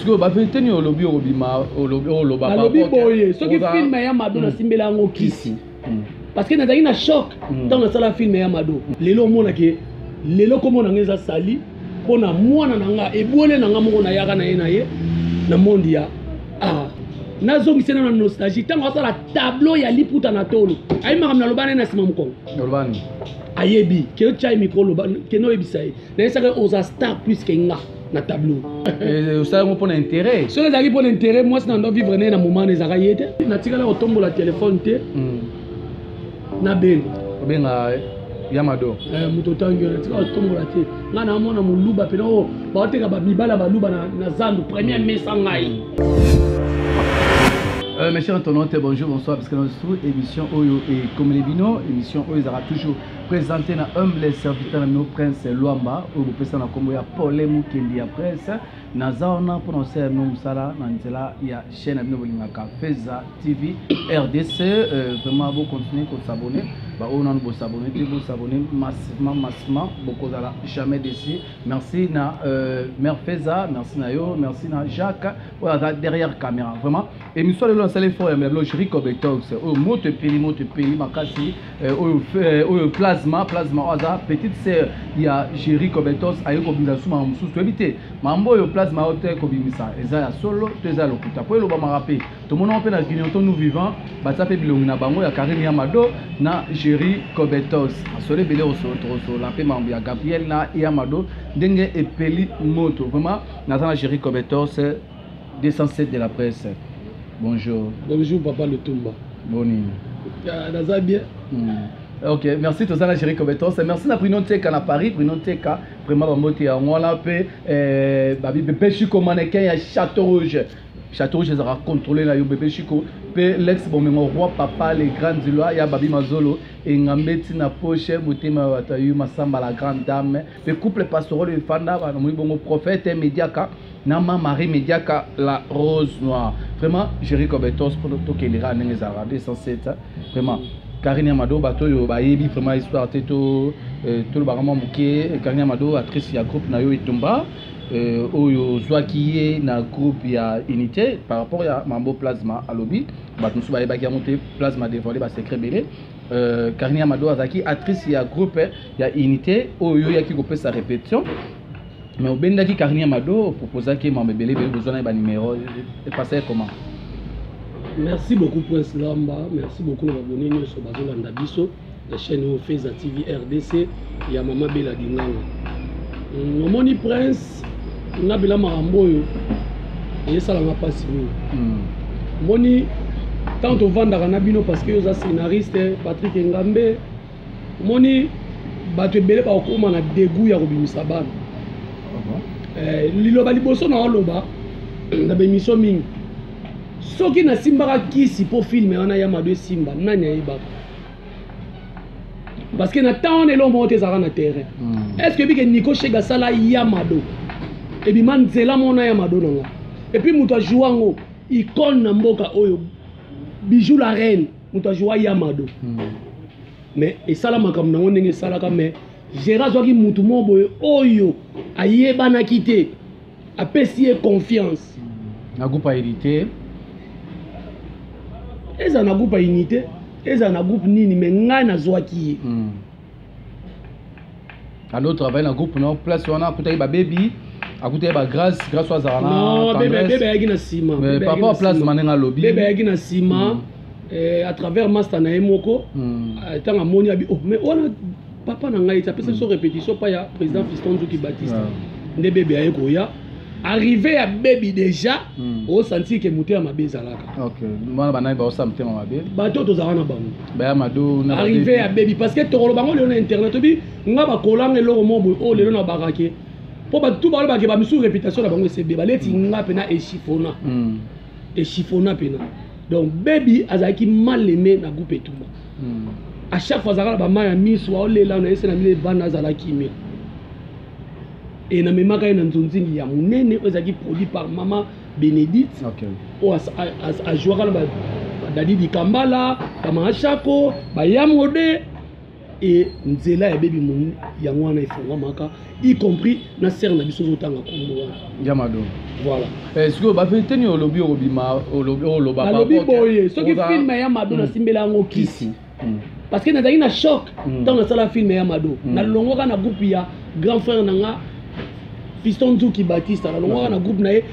ce que ba vérité ni olobi obima oloba pas olobi boye ce qui filme ya mado na simbela ngo kisi parce que nazaki na choc tant na sala film ya mado lelo mona ke lelo komona ngeza sali pona mwana nanga ebole nanga moko na yaka na ye na monde ya nazongisi na nostalgie tant asala tableau ya liputa na tolo ayi makamna lobana na sima mukongo lobani ayebi ke chai micro loba ke no ebisai na saka oza star plus que nga na tableau et ça on pour intérêt so les pour intérêt moi c'est dans vivre na moment les akayete na tikala otombo la téléphone te na benga Yamado muto tangi na tika otombo la te nga na mona muluba pe no ba oteka ba bibala baluba na zandu premier mesa ngai. Mes chers internautes, bonjour, bonsoir, parce que dans notre émission Oyo et comme les Bino, émission Oyo sera toujours présentée dans humble serviteur de nos princes Luamba, où vous pouvez en combo ya Paul Mukendi ya presse, Nazaona pour nous faire nous sala, Nantela, il y a chaîne à nous Feza TV, RDC, vraiment vous continuez à s'abonner, bah on a vous s'abonner, vous s'abonner massivement, beaucoup à la jamais déçu. Merci na Mère Feza, merci na yo, merci na Jacques, voilà derrière caméra, vraiment. Émission de l'ensemble fort, mais le Jerry Cobetox, au mot te pili, makasi, au plasma, oza petite sœur, il y a Jerry Cobetox, ayo kobinda suma musu to éviter. Mambo yo plasma hotel kobimisa, eza ya solo, teza lokuta. Po lo ba marape, to mona pe na Guinée to nous vivants, ba tape bilongi na bango ya Karim Yamado na Jerry Cobetox. Asole belé au so la pe mambo ya Gabriel na Yamado, ndenge epeli moto. Vraiment, na Jerry Cobetox 207 de la presse. Bonjour. Bonjour Papa Lutumba. Boni. Naza bien. Ok, merci tous la Jerry Cobetox. Merci na Bruno Teka na Paris, Bruno Teka. Vraiment ba moti ya ngwala pe bébé Chico mannequin ya Château Rouge. Château Rouge sera contrôlé na yo bébé Chico. Pe l'ex bon mon roi papa les grandes lois ya Babi Mazolo et ngambeti na poche motema watayu masamba la grande dame. Pe couple pastoral de Fanda ba mo bongo prophète Mediaka. Nama Marie Mediaka la rose noire. Vraiment Jerry Cobetox pour tout que les rats n'engagent pas 207 vraiment. Karine Amado bato yo ba yebi vraiment histoire teto tout le barama muké Karine Amado actrice ya groupe na yo Itumba oyo zwaki na groupe ya unité par rapport ya Mambo Plasma à lobby bato musu ba yebaki monter Plasma dévoiler ba secret belé Karine Amado azaki actrice ya groupe ya unité oyo yaki ko sa répétition. Mais au Bendaki Karine Amado proposa que Mambo belé besoin d'un numéro et passer comment. Merci beaucoup Prince Lamba, merci beaucoup de abonnés sur Bazolanda Biso, la chaîne Feza TV RDC, il y a Maman Bella Dinganga. Moni Prince, on a Bella Maramboyo, et ça n'a pas signé. Moni, tant on vend dans Nabino parce que vous êtes scénariste, Patrick Ngambe, Moni, Bato Belle par comment on a dégoût à Robin Saban. Lilo Baliboso na Oloba, na bémission Ming. Soki na Simba kisi pour filmer on a Yamado Simba nanya yeba parce que na temps on est là monter ça na terrain est-ce que bike Nico Chega sala Yamado et bi man zela mona Yamado nanga et puis muto jouango icône na mboka oyo bijou la reine muto joua Yamado mais et sala makam na ndenge sala ka mais Gérard zoki mutu mobo oyo ayeba na kité apesier confiance na groupe a hérité. Eza na groupe unité, eza na groupe nini mais nga na zwaki. À notre travail na groupe non place on a écouté ba baby, écouté ba grâce à Zarana. Non, bébé yaki na sima. Mais papa place manenga lobby. Bébé yaki na sima à travers master na emoko. Tant amoni abi oh mais on papa na ngai ça peut se répétition pas ya président Fiston Zuki Baptiste. Nde bébé ayeko ya. Arrivé à baby déjà, au senti que mouté à ma bezalaka. Ok, moi banane ba osamte ma baby. Bato to zarana bango. Ba mado na arrivé à baby parce que to bango le internet bi nga ba kolang le mobo o le na barake. Po ba tout ba ke ba misu réputation na bango c'est ba leti nga pena e chiffona. E chiffona pena. Donc baby azaki mal aimé na groupe etumba. À chaque fois zarana ba ma ya miss wa o le la na ese na mile bana zalaki me. Et na memaka na nzonzingi ya munene ezaki produit par Maman Bénédicte. OK. O a joué ba Dadi di Kambala, ba Machako, ba Yamode. et nzela ya baby mon yango wana efungwamaka y compris na sere na biso ozotanga kombo wana Yamado. voilà. Est-ce que ba fait tenir olobi obima oloba alobi boye soki film ya Mado na simbela yango kisi parce que nazali na choc tant na sala film ya Mado na longoka na groupe ya grand frère nanga Fiston Nzuki Baptiste na longoka na groupe na ye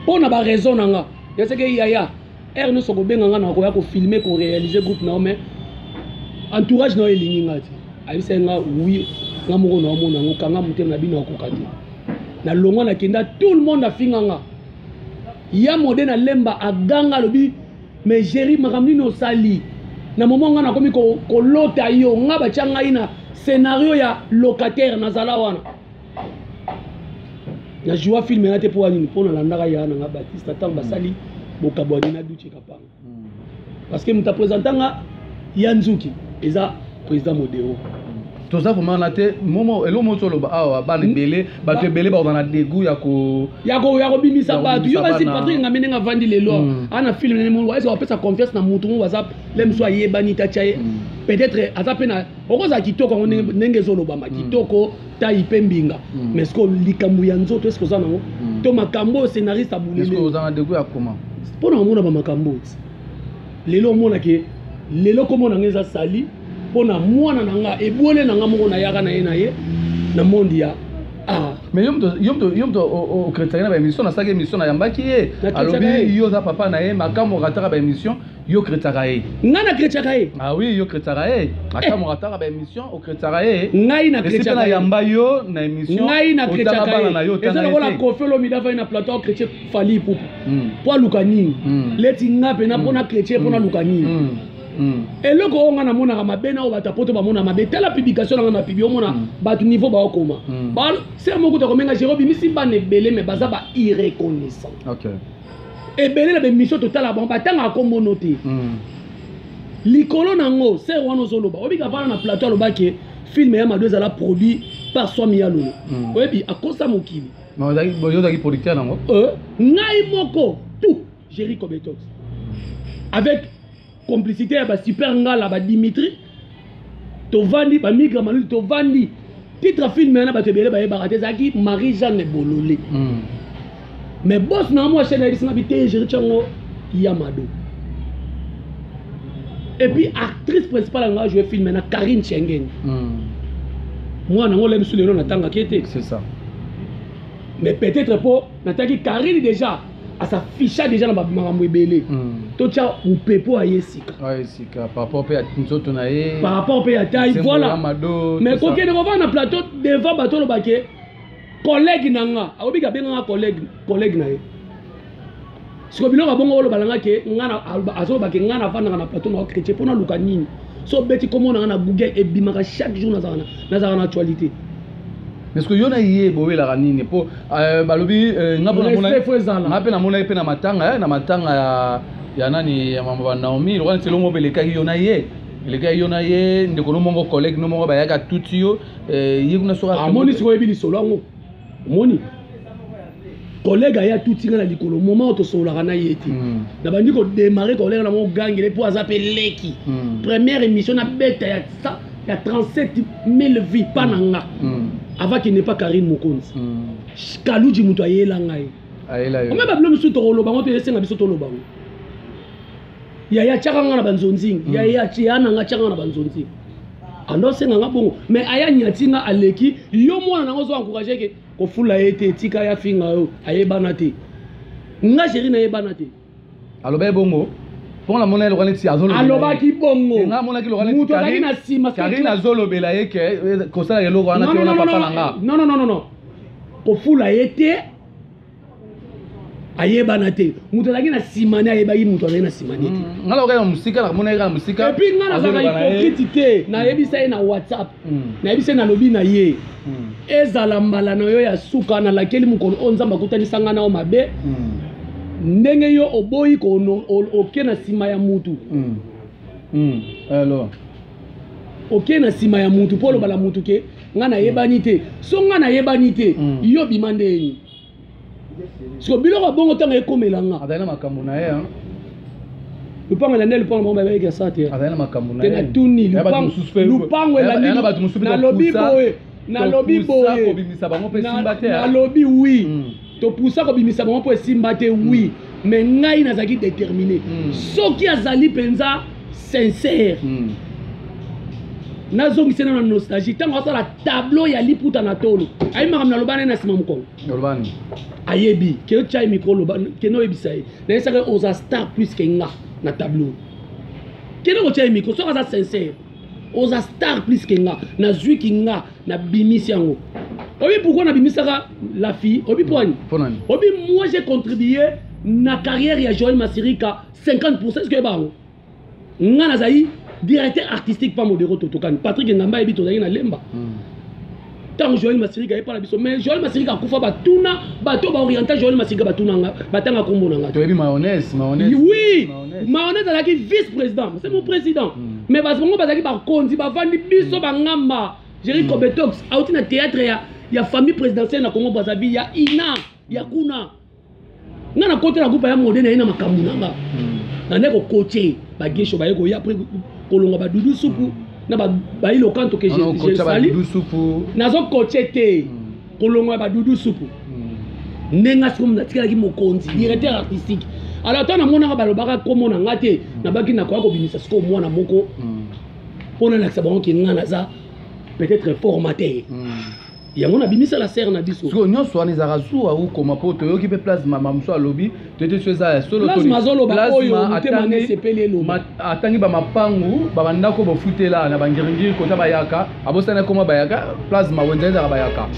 pona ba raison nanga ya seke yaya er no soko benga na ko ya ko filmer ko réaliser groupe na mais entourage na elingi ngati ayisa nga oui nga moko na mona ngo kanga mutema na bino akokati na longo na kenda tout le monde a finganga ya modé na lemba aganga lobi mais géri makamni no sali na moment nga na komi ko lota yo nga ba changa ina scénario ya locataire na zala wana na joie film na te pour ani pour na landaka ya na Baptiste tant basali bokabwani na duche kapanga parce que muta présentanga Yanzuki eza président modéo tout ça vraiment na te momo elo moto lo ba ba belé ba te belé ba na dégoût ya ko bimisa ba yo basi Patrick ngamene nga vandi lelo ana film ne mo est-ce qu'on confiance na mutu mo WhatsApp lem so yebani ta chaye peut-être azapena okoza kitoko ndenge zo lo ba kitoko ta ipembinga mais ce que likambu ya nzoto est-ce que ça nango to makambo scénariste abulele est-ce que vous en dégoût ya comment pona mona ba makambo lelo mona ke lelo komona ngeza sali pona mwana nanga ebole nanga moko na yaka na ye na mondi ya mais yomto au chrétien ba émission na sake émission na yambaki ye alobi yo za papa na ye makamo rataka ba émission yo chrétien ye ngana chrétien ye ah oui yo chrétien ye makamo rataka ba émission au chrétien ye ngai na chrétien na yamba yo na émission ngai na chrétien ye eza la kofelo mi dafa na plateau chrétien fali pupu po lukani leti ngape na pona chrétien pona lukani eloko onga na mona mabe na obata poto ba mona mabe tela publication na publio mona batu niveau ba okoma ba c'est moko to komenga Jérôme misi ba ne belé mais baza ba irreconnaissant OK et belé la be mission totale ba tanga kombo noté likolo nango c'est wana zoloba obika vana na plateau lobaki film ya Mado ezala produit par Swami Yalolo oyebi akosa mokili mais yo daki producteur nango ngai moko tout Jericho Betox avec complicité ya ba super ngala ba Dimitri to vandi ba migra malu to vandi titre film na ba tebele ba yeba zaki Marie-Jeanne Bololé mais boss na moi chaîne na bité Jericho ya Mado et puis actrice principale nga jouer film na Karine Chengen moi na ngolem sur le nom na tanga kete c'est ça mais peut-être pour nataki Karine déjà à sa fiche déjà na makambo ebele to tia upepo ayesika ayesika par rapport à nzoto na ye par rapport à taille voilà mais ko kene ko va na plateau devant bato lo baké collègue nanga obika benga collègue na ye siko biloko bongo lo balanga ke ngana azo baké ngana fana na plateau na chrétien pona luka nini so beti komona na Google et bimaka chaque jour na actualité mais que yona yé bowe la ranine po balobi ngapena mona pe na matanga ya nani ya mama Naomi lo kana selongo beleka yona ye beleka yona ye ndeko no mongo collègue no mongo bayaka tutio ye kuna soka amoni siko ebili solongo moni collègue aya tutinga na likolo moment to sola kana yeti na bandi ko démarrer collègue na mo gangele po azape leki première émission na beta ya ça il y a 37 000 vies pas nanga avant qu'il n'est pas Karine Mokonzi Kaluji muto ayela ngai ayela yo même blom suto lo bango pe senga biso to lo bango ya chakanga na banzonzi ya chiana nga chakanga na banzonzi ando senga nga bongo mais aya nyatinga aleki yo mwana nango zo encourager ke ko fula ete tika ya finga yo ayebana te nga chéri na yebana te aloba bongo pour la monnaie le relais azolo aloba ki bongo nga mona ki le relais Karine azolo bela yeke ko sala yelo wana ke ona papa nanga non ko fula ete ayebana te muto laki na simane ayeba yi muto na simane te ngala ka musika na mona ka musika et puis ngala za hypocrite te na yebisa na WhatsApp na yebisa na lobi na ye ezala mbala na yo ya suka na lakeli mukolo onzamba kutanisa ngana o mabe ndenge yo oboyi ko oke na sima ya mutu alors oke na sima ya mutu polo bala mutu ke ngana yebani te so ngana yebani te yo bimandeni so biloko bongo tanga ekomelanga adana makambo na ye lupango elande lupango bango bayeke ça te azali na makambo na tena tuni lupango elandi nalobi boye nalobi boye kobimisa bango mpe esimba te nalobi oui topusa kobimisa bango mpo esimba te oui mais ngai nazalaki déterminé soki azali mpenza sincère nazongisi na nostalgie ntango asala tableau ya liputa na tolo ayimaka na loba naye na nsima mokongo ayebi ke tya micro loba kende oyebisa ye nayesaka oza star plus ke nga na tableau kende kotya micro soki aza sincère oza star plus ke nga nazwiki nga na bimisi yango obi pourquoi na bimisaka la fille obi poani obi moi j'ai contribué na carrière ya Joël Masirika 50% est-ce que bango nga nazali directeur artistique pas modéro totokani Patrick Ngamba ebi tozali na lemba tant Joël Masirika est pas la biso mais Joël Masirika kufa batuna bato ba orienter Joël Masirika batuna nga batanga kombo nanga to ebi mayonnaise oui mayonnaise alaki vice-président c'est mon président mais parce que ngo bazaki ba konzi ba vandi biso ba ngamba Jericho Betox auti na théâtre ya famille présidentielle na Congo Brazzaville ya ina ya kuna nga na côté na groupe ya modèle na ina makambu nanga na ndeko coacher ba gesho ba yeko ya après kolonga ba dudu supu na ba ilo kanto que j'ai sali dudu supu nazo coacher te kolonga ba dudu supu nenga sikum na tikala ki mokonzi directeur artistique alors tant na mona ba lobaka komo na ngate na baki na kwa ko binisa siko mwana moko pona na sabon ki ngana za peut-être formaté yango na bimisa la serre na biso so nyonso wana ezaka zuwa u koma po toyoki mpe plasma mamuso alobi toyete so eza ya solo plasma azoloba oyo motema ne sepeli eloba atangi bamapangu babandako bofutela na bangiringiri kota bayaka abosani ekoma bayaka plasma wenza ezaka bayaka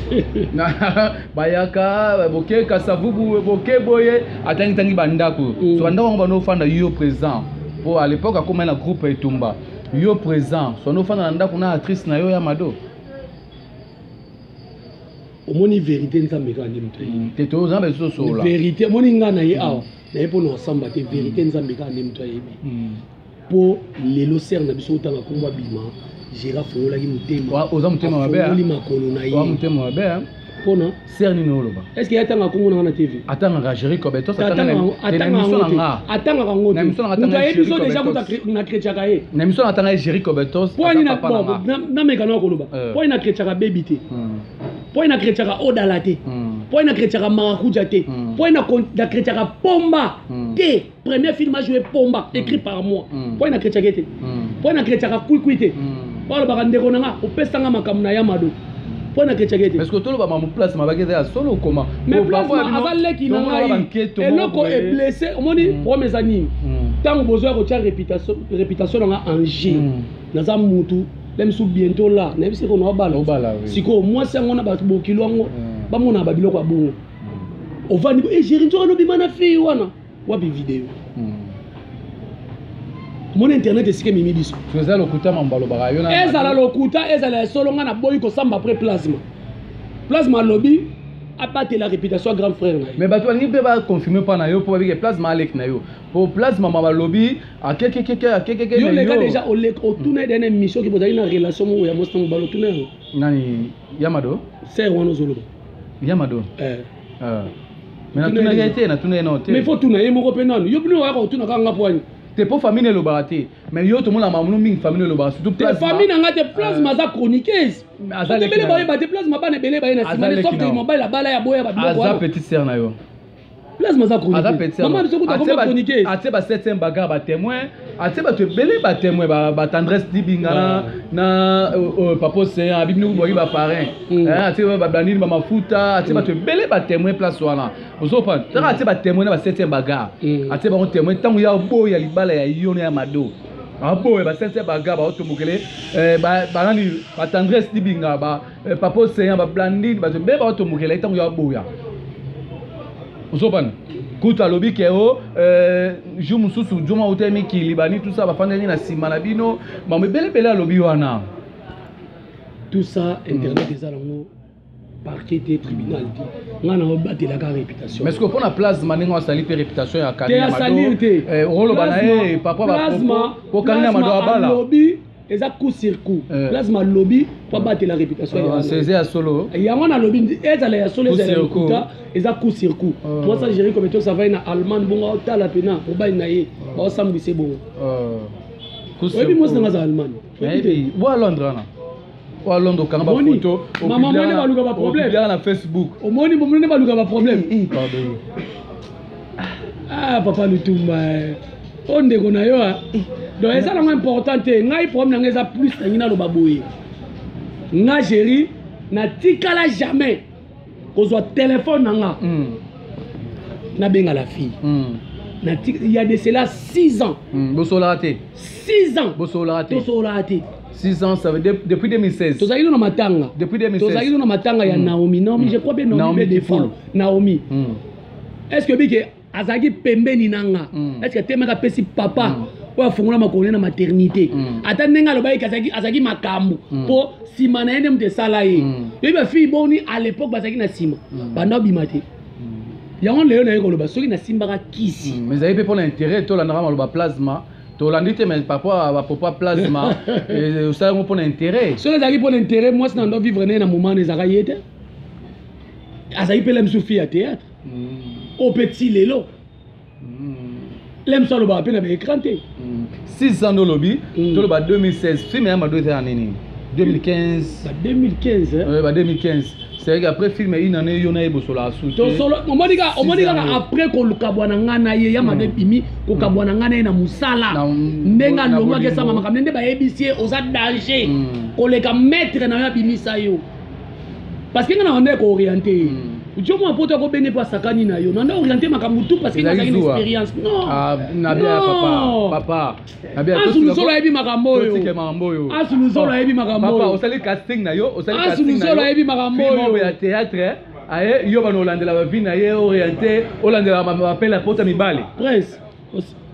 bayaka boke kasavubu boke boye atangi bandako so bandako yango banofanda yo présent po à l'époque akoma na groupe etumba yo présent so anofanda na ndako na actrice na yo ya mado omoni vérité nzambe ka ndimi te to nzambe so so la vérité omoni nga na ye awa na ye pona osamba te vérité nzambe ka ndimi to yebi po lelo ser na biso otanga komba bima jera fongolaki motema oza motema mabe fongoli makolo na ye oza motema mabe pona ser nini oloba est-ce que atanga kongo na TV atanga Jericho Betos atanga ngo te mutu ayebi biso déjà na kretiaka ye na miso atanga Jericho Betos poani na meka na koloba poani na kretiaka bebi te poani na kretiaka odala te poani na kretiaka marakuja te poani na kretiaka pomba te premier film a joué pomba écrit par moi poani na kretiaka te poani na kretiaka kwikwi te balobaka ndeko nanga opesanga makambo na yamado point na kretiaka te est-ce que tolo ba mamu place mabaki ya solo koma mais parfois azaleki na ngai eloko est blessé omoni promesse ani tango besoin ko tia réputation nga en jeu naza mutu lemsu bientôt là na bisi ko no bala siko moi sango na ba bokilo ngo ba mona ba biloko abongo ovani e géri nzo no bimana fi wana wabi vidéo mon internet esike mimi biso toza lokuta mambalo baka yona ezala lokuta ezala solo nga na boyi ko samba après plasma lobby apate la réputation à grand frère na mais bato ni pe ba confirmer pa na yo po ba plasma alek na yo po plasma mama lobby a keke yo les gars déjà au tourner d'une émission qui vous avez une relation mo ya mostang balo tourner nani Yamado c'est wana zolo Yamado mais na tuna gaité na tuna no te mais faut tourner mo ko penano yo bino wa ko tuna ka ngapoani t'es pas famille le baraté mais yo tout le monde a mamou ming famille le bar surtout plasma famille na ngate plasma za chroniqueuse azale bele ba ba te plasma ba na bele ba na sima sauf que mobile la bala ya boya ba biloko aza petite sœur na yo plasma za chroniqueuse maman biso ko ta ko chroniqueuse ate ba 7e bagarre ba témoin ate ba te bele ba témoin ba tendresse dibinga na papa c'est un bibinu boyi ba parrain ate ba banini ba mafuta ate ba te bele ba témoin place wana ozopa tara ate ba témoin na ba 7e bagarre ate ba témoin tangu ya boya libala ya yone ya mado abo ba 7e bagarre ba otomokele ba nani ba tendresse dibinga ba papa c'est un ba blandine ba te bele ba otomokele tangu ya boya Ozopan, kuta lobi keo, jumu susu, juma utemi ki libani tout ça, ba fandeli na simanabino, ma me bele lobi wana. Tout ça, internet des alango, parquet des tribunal dit, on a battu la réputation. Mais est-ce que pour la plasma n'engo sali pe réputation ya Kanye Amado? Rolo banae, papa ba plasma, pour Kanye Amado abala. Lobby, et ça coup sur coup plasma lobby pour battre la réputation c'est à solo il y a un lobby et ça les solo les résultats et ça coup sur coup moi ça gérer comme ça va en allemand bon ta la pena pour ba naie ba sambu c'est bon coup sur coup moi c'est dans allemand et ou à Londres ou à Londres quand ba photo maman moi ne va luka pas problème bien na Facebook au moni bon ne va luka pas problème pardon ah papa Lutumba on ndeko na yo donc ça c'est important ngai problème na ngeza plus ngina lo baboye nga chéri na tikala jamais kozwa téléphone nanga na benga la fille il y a de cela 6 ans bosola raté 6 ans bosola raté 6 ans ça veut dire depuis 2016 tozali na matanga depuis 2016 tozali na matanga ya Naomi je crois bien Naomi défend Naomi est-ce que bike azaki pembeni nanga est-ce que temaka pesi papa oya fongola makone na maternité ata ndenga loba azaki makambo po sima na yende mute sala ye yo ba fille boni à l'époque bazaki na sima banda bimate yango leo na yeko loba soki na simbaka kisi mais zayi pe pour l'intérêt to la ndara loba plasma to landite mais papa va papa plasma et ça mo pour l'intérêt so ezaki pour l'intérêt moi c'est na vivre na moment ezaka yete azaki pe lem soufi à théâtre au petit lelo l'aime ça le bas peine avec écran 6 ans de lobby to le bas 2016 film ya mado était en nini 2015 2015 ouais bah 2015 c'est vrai qu'après film une année yona ebo sola sous to solo on m'a dit après ko lukabwana ngana ye ya made bimi ko kabwana ngana na musala ndenga longwa ke sama makamne nde ba ebisie oza danger ko le ka mettre na ya bimisa yo parce que ngana on est orienté Dieu m'a apporté ko bene pas sakani na yo nanda orienté makambu tout parce que na une expérience non ah na bien papa na bien tout solo ebi makambo yo asulu solo ebi makambo papa osali casting na yo osali casting asulu solo ebi makambo yo ya théâtre aye yo bana olandela ba vie na ye orienté olandela ba appel porte mibale prince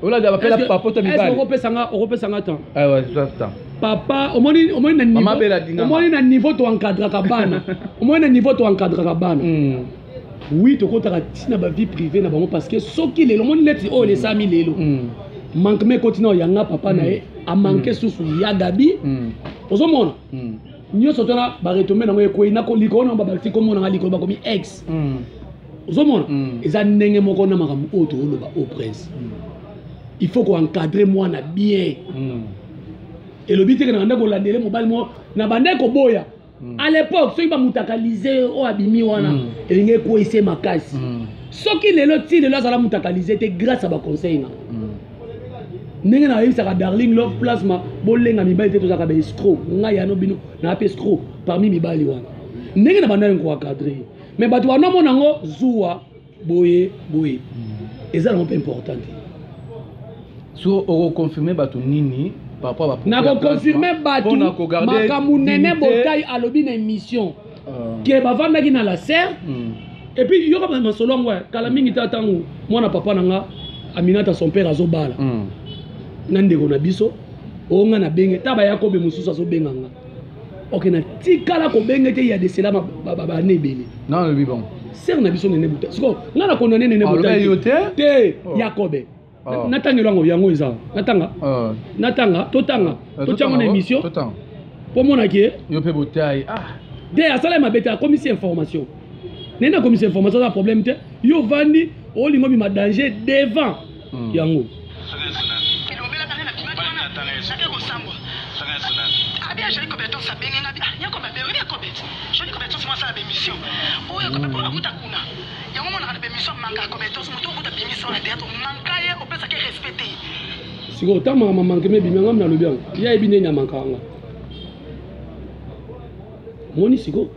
olandela ba appel porte mibale est-ce Europe sanga temps ah ouais temps papa au moins na niveau to encadrer kabana au moins na niveau to encadrer kabana oui to kota tina ba vie privée na bango parce que soki lelo mon net o les 5000 lelo manque me continue yanga papa na e a manquer susu ya gabi ozomona nyoso tona ba retomber na ko ina ko likona ba bakti ko mona likona ba komi ex ozomona eza ndenge moko na makambo o to loba au prince il faut ko encadrer moi na bien et le but est que na ndako landele mobile mo na bandeko boya à l'époque soki ba mutakaliser o abimi wana elinge ko ise makasi soki lelo ti lelo azala mutakaliser te grâce à ba conseil na ndenge na yebisa ka darling love plasma bolenga mibali te tozaka ba escroc nga ya no bino na pe escroc parmi mibali wana ndenge na bandeko ko encadrer mais bato wana mona ngo zuwa boye eza na peu important so o confirmer bato nini papa na ko confirmer bato makamu nene botai alobi na émission ke bavandaki na la serre et puis yoka ba masolo ngwa kala mingi tatangu mwana papa nanga Aminata son père azobala na ndeko na biso onga na benge taba yakobe mususu azobenga nga ok na tikala ko benge te ya de cela ba nebele non le bon serre na biso nene buta siko nga na condamner nene buta te yakobe natangelo ngo yango eza natanga totanga tochango na émission po mona ke yo pe botai de asala mabeta commission information nena commission information na problème te yo vandi o lingo bi ma danger devant yango siko otama manque me bimanga na lobi yango ya ebine nya mankanga moni siko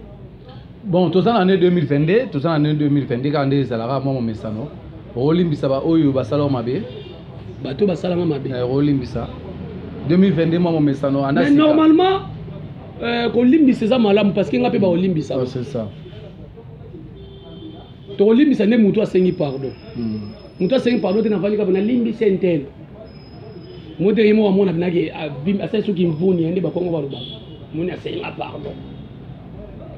bon toza na année 2022 toza na année 2022 quand des ezalaka mwa momesano olimbisa ba oyo basala mabe bato basala mabe olimbisa 2022 mwa momesano anda mais normalement ko limbisa za malamu parce que ngape ba olimbisa c'est ça to olimbisa ne mutu asengi pardon mutu asengi pardon te na vali ka na limbisa intel mote yimo amona binaki asa soki mvuni ende bakongo baloba moni asengi pardon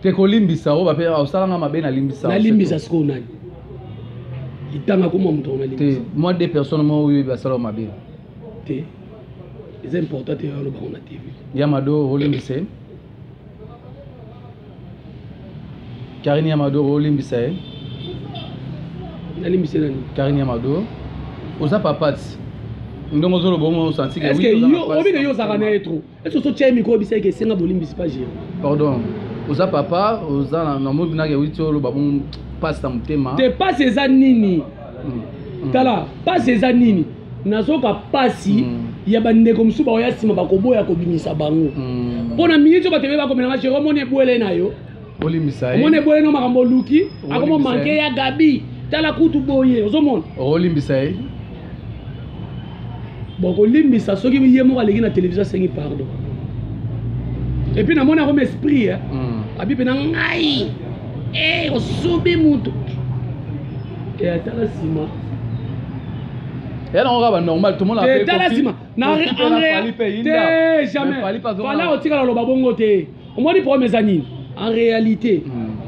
te ko limbisa o ba pe osala nga mabe na limbisa siko nani itanga kuma mutu na limbisa te moi deux personnes moi oui basala mabe te c'est important te le ba on a TV Yamado Olimbise Karine Yamado Olimbise Olimbise nani Karine Yamado oza papati ndongo zolo bomo senti que est-ce que yo obi que yo zakana etro est-ce que so tchemi ko bisa que senga Olimbise pas gérer pardon oza papa oza na mo bina ke witi olo babon passe ta mutema te passe eza nini tala passe eza nini nazoka pasi ya bandeko musuba oya sima bakoboya kobimisa bango pona minito batebe bakomelanga chéro mone bwele na yo Olimbisa mone bwele no makambo luki akomo manke ya Gabi tala kutu boye ozomona Olimbisa boko limbisa soki yemo aleki na télévision sengi pardon et puis na mona comme esprit abi pena ngai osobe mutu et atala sima elle on va normal tout le monde a fait tala sima na te jamais fala otika lo babongo te omoni problème ezani en réalité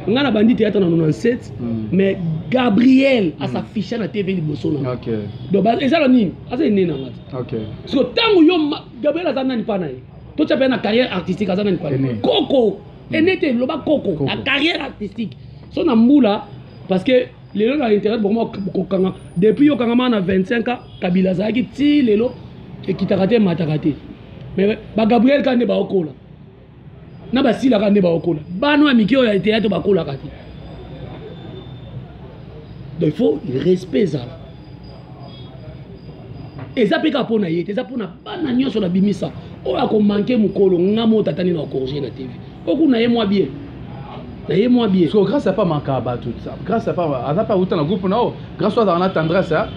nga na bandi théâtre na 97 mais Gabriel a s'affiché na TV liboso na OK donc ezala nini asa nini na ngati OK so tango yo Gabriel azana ni pana ye to tshapa na carrière artistique azana ni pana koko enete loba koko la carrière artistique so na mbula parce que lelo na internet beaucoup kokanga depuis yo kanga na 25 ans Kabila zaki ti lelo ekitakate matakate mais ba Gabriel kande ba okola na basila kande ba okola bano amikio ya théâtre bakola kati donc il faut respect ça eza peka pona yete eza pona bana nyonso na bimisa o akomanke mukolo ngamo tatani na corriger na TV okuna ye moi bien na ye moi bien so grâce à pas makaba tout ça grâce à pas aza pas autant na groupe na grâce à na tendresse à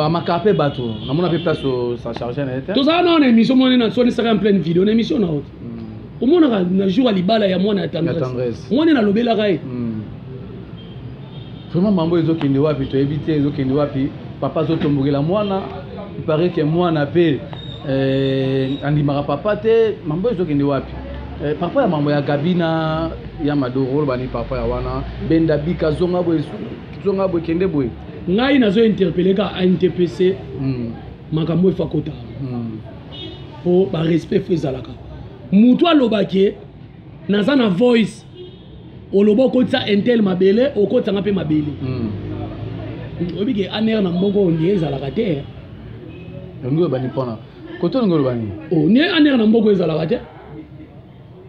makape bato na mona pe place ça charger na été tout ça na émission mona na soni sera en pleine vidéo na émission na haute au mona na jour à libala ya mona tendresse mona na lobela kai vraiment mambo ezokende wapi to éviter ezokende wapi papa zotombogela mwana il paraît que mwana pe andimaka papa te mambo ezokende wapi papa ya mambo ya Gabina ya Madoro bani papa ya wana benda bika zonga boy kende boy ngai nazo interpeller ka NTPC makambo efakota po ba respect fezalaka mutu alobaki naza na voice olobo kotsa intel mabele okotsa ngape mabele obike aner na mbongo ndieza la kate ngo bani pona koto ngo bani o ne aner na mbongo ezala kate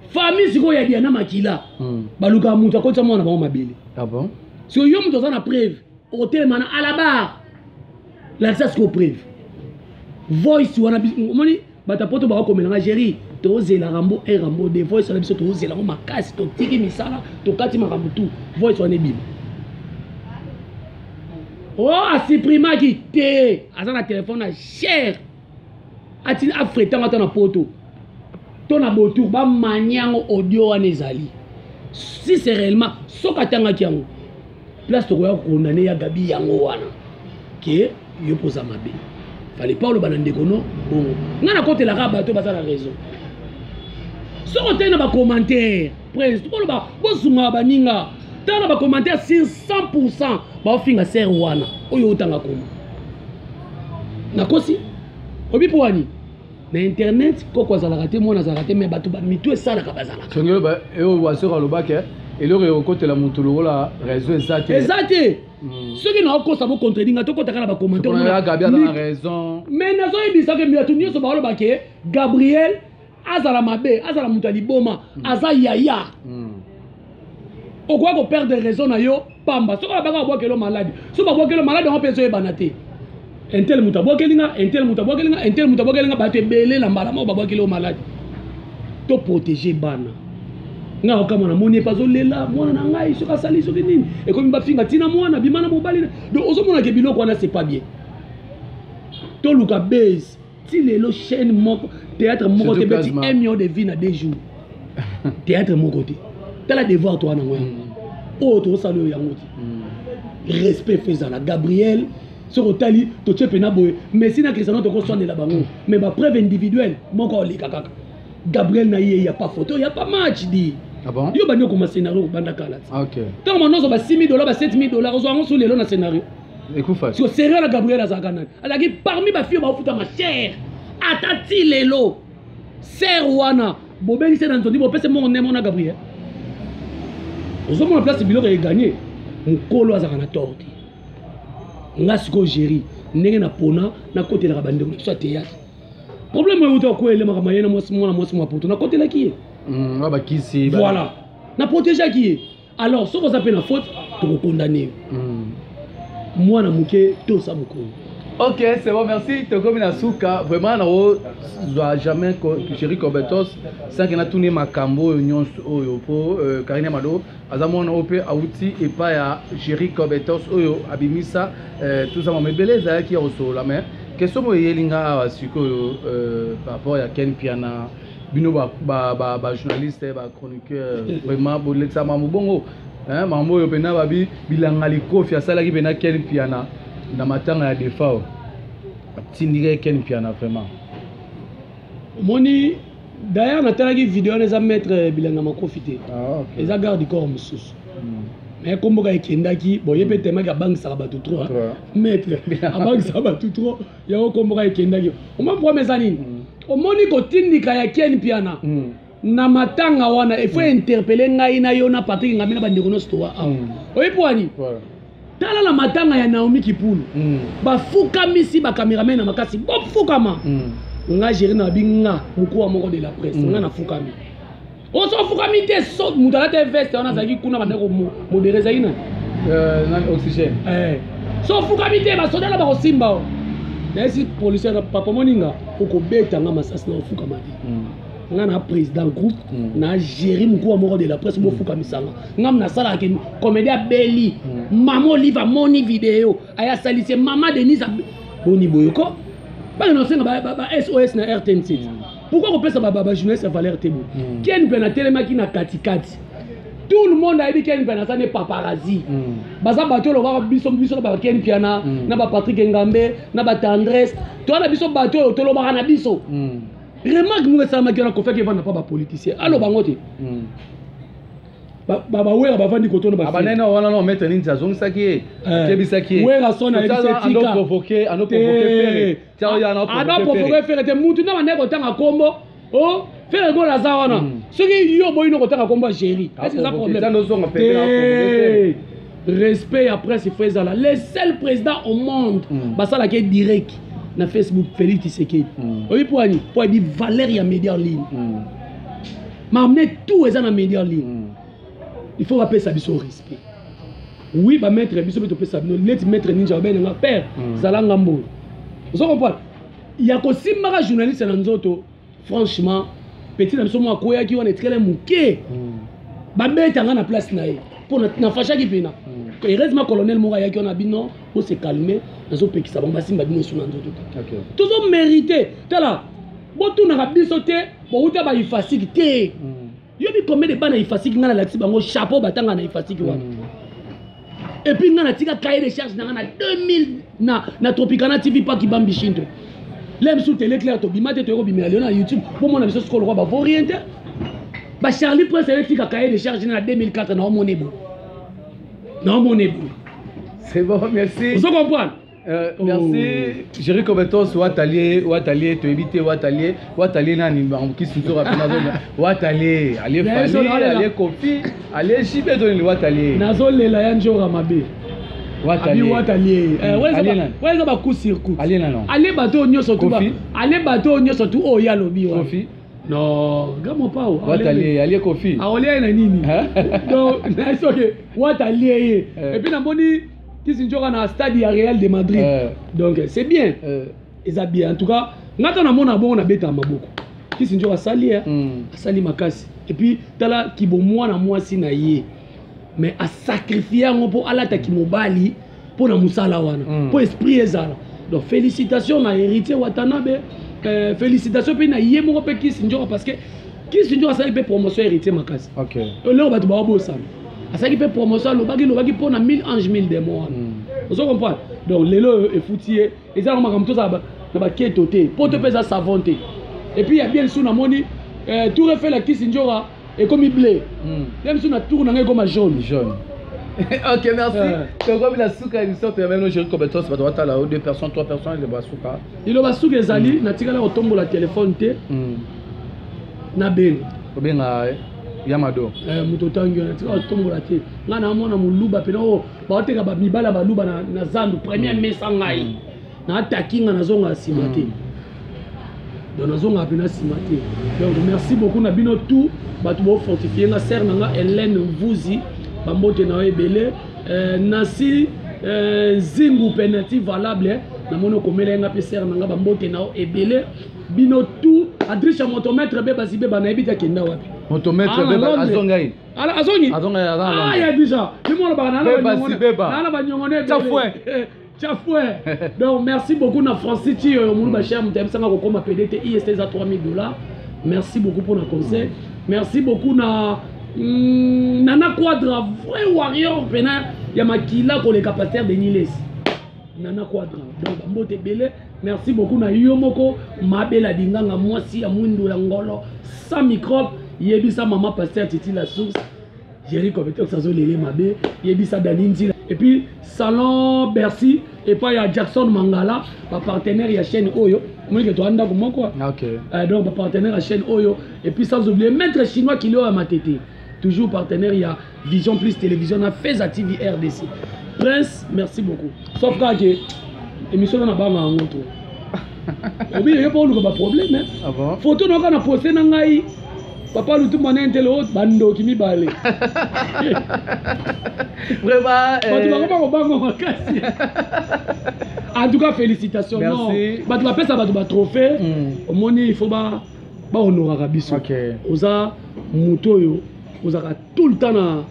famille siko ya Diana Makila baluka mutu akotsa mwana ba mabele ah bon si yo mutu za na preuve hotel mana à la barre la ça siko preuve voice wana moni batapoto ba ko menanga géri tozela rambo et rambo de voice na biso tozela ko makasi to tiki misala to kati makambo tout voice wana bima oh asiprima ki te azana téléphone na cher ati afreta ngata na poto to na botour ba manyango audio wana ezali si c'est réellement soka tanga kiango place to ko condamner ya Gabi yango wana ke yo posa mabe fallait pas le banande kono bon ngana côté la bato bazala raison so côté na ba commentaire prince to ba bosunga baninga tana ba commentaire 100% ba finga ser wana oyo utanga koma na kosi obi poani na internet koko azala raté mona azala raté mais bato ba mitu esala ka bazala songelo ba e o wasera lobake eloko ekotela mutu lokola réseau exacte soki na okosa bo contredinga tokotaka na ba commentaire on a Gabi a raison mais nazo ebisa ke miatu nyonso ba loba ke Gabriel azala mabe azala mutu aliboma aza yaya okwa ko perdre raison na yo pamba soki baka bwakelo malade so ba bwakelo malade on peut so ebana te entel mutu bwakelinga entel mutu bwakelinga entel mutu bwakelinga ba te belé la mbala mo ba bwakelo malade to protéger bana nga okamona moni pas olela mwana na ngai soka sali soki nini e komi ba finga tina mwana bimana mobali donc ozomona ke biloko wana c'est pas bien to luka base ti lelo chaîne moko théâtre moko te beti 1 million de vues na 2 jours théâtre moko te tala devoir toi na ngoya o to salo yango ti respect fezala Gabriel sur otali to tchepe na boye mais sina Cristiano to ko sonne la bango mais ba preuve individuelle moko olika kaka Gabriel na y a pas photo y a pas match dit ah bon yo bandi ko scénario banda kala OK tant mon nozo ba $6,000 ba $7,000 ozo ngo sur lelo na scénario ekufa so sérieux la Gabriel azaka nani alaki parmi ba filles ba futa ma chère atati lelo ser wana bobengisi na nzondi bopese mongo nde mona Gabriel ozomona place biloko eganye mokolo azaka na torti nga sikoyo géri ndenge na pona nakotelaka bandeko na biso ya théâtre problème oyo uta koelemaka maye na mwana mwasi mwa poto nakotelaki ye bakisi voilà na protégeaki ye alors soki oza mpe na faute tokokondane yo mwana moke tosa mokolo. Ok, c'est bon, merci. Tu comme Souka, vraiment, on jamais Chéri Kobetos, sans qu'il a tourné ma cambo, union pour Karine Mado, Azamon Ope, Aouti, et pas à Chéri Kobetos, Oyo, Abimisa, tout ça, mon bébé, qui est au sol la main. Qu'est-ce que vous voyez, Linga, par rapport à Ken Piana, Bino, journaliste, chroniqueur, vraiment, pour l'examen, bongo, hein, Mambo, Yopena, Babi, Bilangaliko, Fiasala, qui vient Ken Piana. Dans ma temps à des fois, tu dirais qu'il y a vraiment. Moni, d'ailleurs, on a télé vidéo les mettre bilanga profiter. Les garde du corps monsieur. Mais comme on a kendaki, bon, il y a peut-être ma banque ça va tout trop. Mettre la banque ça va tout trop. Il y a comme on a kendaki. On m'a promis ça ni. Au moni kotindi kaya ken piana. Na matanga wana il faut interpeller ngai na yona Patrick ngamina bandeko no stoa. Oyi poani. Tala la matanga ya Naomi Kipulu bafuka misi ba cameraman na makasi bofukama nga gérer na binga mukua moko de la presse nga na fukami oso fukami te so mutala te veste ona zaki kuna bandeko modereza ina nan oxygène so fukami te ba soda la ba kosimba na si policier papa moninga okobeta nga masasi na fukama te nga na président groupe na gérer mukua moko de la presse bofukami sanga ngam na sala ke comédia Beli maman Oliva moni vidéo aya salise maman Denise boni boyoko ba no senga ba SOS na RTN7 pourquoi on pèse ba journaliste Valère Tebo Ken Pena telemaki na katikati tout le monde a dit Ken Pena ça n'est pas paparazzi baza bato lo ba biso ba Ken Piana na ba Patrick Ngambe na ba Tendresse to na biso bato to lo ba na biso remarque mo ça makela ko fait que va na pas ba politicien allo bangote baba wera bavandi kotono ba abanena wana no mettre ninja zongi qui kebisa qui wera sona etika ando provoquer faire tiao ya na provoquer faire te mutu na maneko tanga kombo oh faire go la zawana soki yo boyino ko tanga kombo chéri est-ce que ça problème respect après ce fait là le seul président au monde basala qui est direct na Facebook Félix Tshisekedi oui pour dire valeur ya média en ligne m'amener tout les en média en ligne. Il faut rappeler ça biso respect. Oui, ba maître biso beto pesa bino let maître ninja ben nga père zalanga mbo. Vous comprenez? Il y a ko simara journaliste na nzoto franchement petit na biso mo akoya ki wana très muke. Ba beta nga na place na ye. Pour na fasha ki pena. Heureusement colonel Mora ya ki on a bino pour se calmer nazo pekisa ba simba bino sur na nzoto. OK. Toujours mérité. Tala. Botu na biso te, bo uta ba ifasiki te. Yo bi combien de bana ifasiki ngana la tibango chapeau batanga na ifasiki wana. Et puis ngana tika cahier de charge na 2000 na Tropicana TV pa ki bambi shinto. Lem sous télé clair to bimate to ko bimela na YouTube pour mon avis ko ba orienter. Ba Charlie Prince avec tika cahier de charge na 2004 na monebo. Na monebo. C'est bon, merci. Vous comprenez? Merci. Chéri Kobetos Ouatalier, tu évites Ouatalier nani qui se trouve rapidement Ouatalier, allez Fali, allez Kofi, allez Chibé donner le Ouatalier. Nazole la yanjo ramabe. Ouatalier. Ouais ça va coup sur coup. Allez non. Allez bateau nyoso tout. Allez bateau nyoso tout oh ya lobi wa. Kofi. Non, gamo pa o. Ouatalier, allez Kofi. A olé na nini. Donc, na soke Ouatalier. Et puis na boni qui sont dans le stade Real de Madrid. Donc c'est bien. Ils ont bien. En tout cas, nous avons un bête à Maboko. Qui sont dans Sali, Sali Makasi. Et puis, tu as qui bon moi na moi si na yé. Mais à sacrifier pour Allah ta kimobali pour na musala wana. Pour esprit ezala. Donc félicitations à héritier Watanabe. Félicitations puis na yé mon pe qui sont parce que qui sont dans Sali pe promotion héritier Makasi. OK. Là on va te voir beau ça. Ça qui fait promotion le bagi pour na 1000 anges 1000 démons. Vous comprenez? Donc lelo et foutier et ça on comme tout ça na ba ketoté pour te pesa savonté. Et puis il y a bien sous na moni tout refait la Kisinjora et comme il blé. Même sous na tour na comme jaune. Ok, merci. Donc, comme la souka émission, tu as même géré compétence, tu vas là 2 personnes, 3 personnes, il va souka. Il va souka ezali, na tika la otombo la téléphone te. Na ben. Bien Yamado. Muto tango na tika otombo la te. Nga na mona muluba pena o, ba teka ba mibala ba luba na zandu premier mesa ngai. Na atakinga na zonga simate. Donc nazonga pena simate. Donc merci beaucoup na bino tout, ba tu bo fortifier nga sœur nga Hélène Mvuzi. Bambote na ebele nasi zingu penalty valable na mono komela nga PCR na nga bambote na ebele bino tout adrisha motomètre be basibe bana ebita kenda wapi motomètre be azongai ala azongi ah ya déjà le monde bana na banyongone chafoué donc merci beaucoup na Francis Ti mon ba cher mutemsanga ko koma PDT IST za $3000. Merci beaucoup pour le conseil. Merci beaucoup na Nana Quadra, vrai warrior, il y a Makila pour les capacitaires de Niles. Nana Quadra, donc Mbote Bele, merci beaucoup. Na Yomoko, Mabela Dinganga, moi si à Mundo Langolo, sans microbe, Yebisa Maman Pasteur Titi la source, Jerry Coveteur, ça zolé Mabé, Yebisa Daninzi, et puis Salon Bercy, et puis il y a Jackson Mangala, ma partenaire, il y a chaîne Oyo. Moi, je dois andar comme quoi. Ok. Donc, ma partenaire, la chaîne Oyo, et puis sans oublier, maître chinois qui l'a à ma tété. Toujours partenaire, il y a Vision Plus Télévision, on a fait à TV RDC. Prince, merci beaucoup. Sauf que l'émission n'a pas un autre. Il n'y a pas de problème. Ah bon? Photo n'a pas posté dans Ngaï. Papa, le tout le monde est un bando qui m'y balé. Vraiment. En tout cas, félicitations. Merci. Non. Tu vas faire ça, tu vas trophée. Au moins, il faut honorer Rabisso. Ok. Vous avez Moutoyo. Vous avez tout le temps dans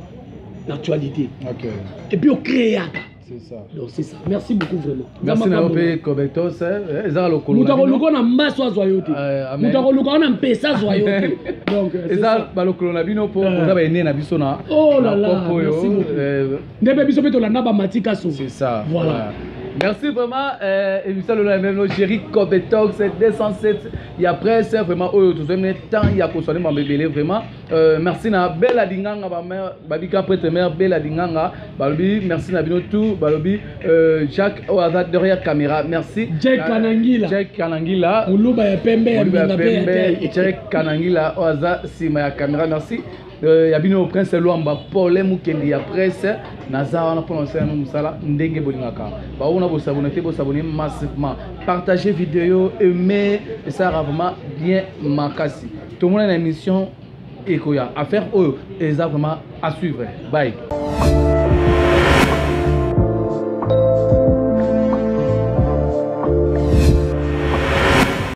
l'actualité. Ok. Et puis, on crée. C'est ça. Donc, c'est ça. Merci beaucoup, vraiment. Merci d'avoir payé Cobetos. Ezara le colon. Nous avons le mbasso zoyoté. Nous avons le pesa zoyoté. Donc, Ezara le colon nabino pour vous avez né nabiso na. Oh là là. Merci beaucoup. Ndebe biso beto la naba matika so. C'est ça. Voilà. Merci vraiment. Émission le même nom Jerry Cobetox 207. Il y a presse vraiment oh tout même temps il y a consommé ma bébé vraiment. Merci na Bella Dinganga ba mère babika prêtre mère Bella Dinganga. Balobi merci na bino tout balobi Jacques Oazat derrière caméra. Merci. Jack Kanangila. Jack Kanangila. Muluba ya pembe ya pembe. Jack Kanangila Oazat sima ya caméra. Merci. Yabino Prince Luamba Paul Mukendi ya presse Nazar on a prononcé un nom sala ndenge bolingaka ba on a beau s'abonner massivement partager vidéo aimer et ça vraiment bien makasi tout le monde a une émission Ekoya à faire eux et ça vraiment à suivre bye.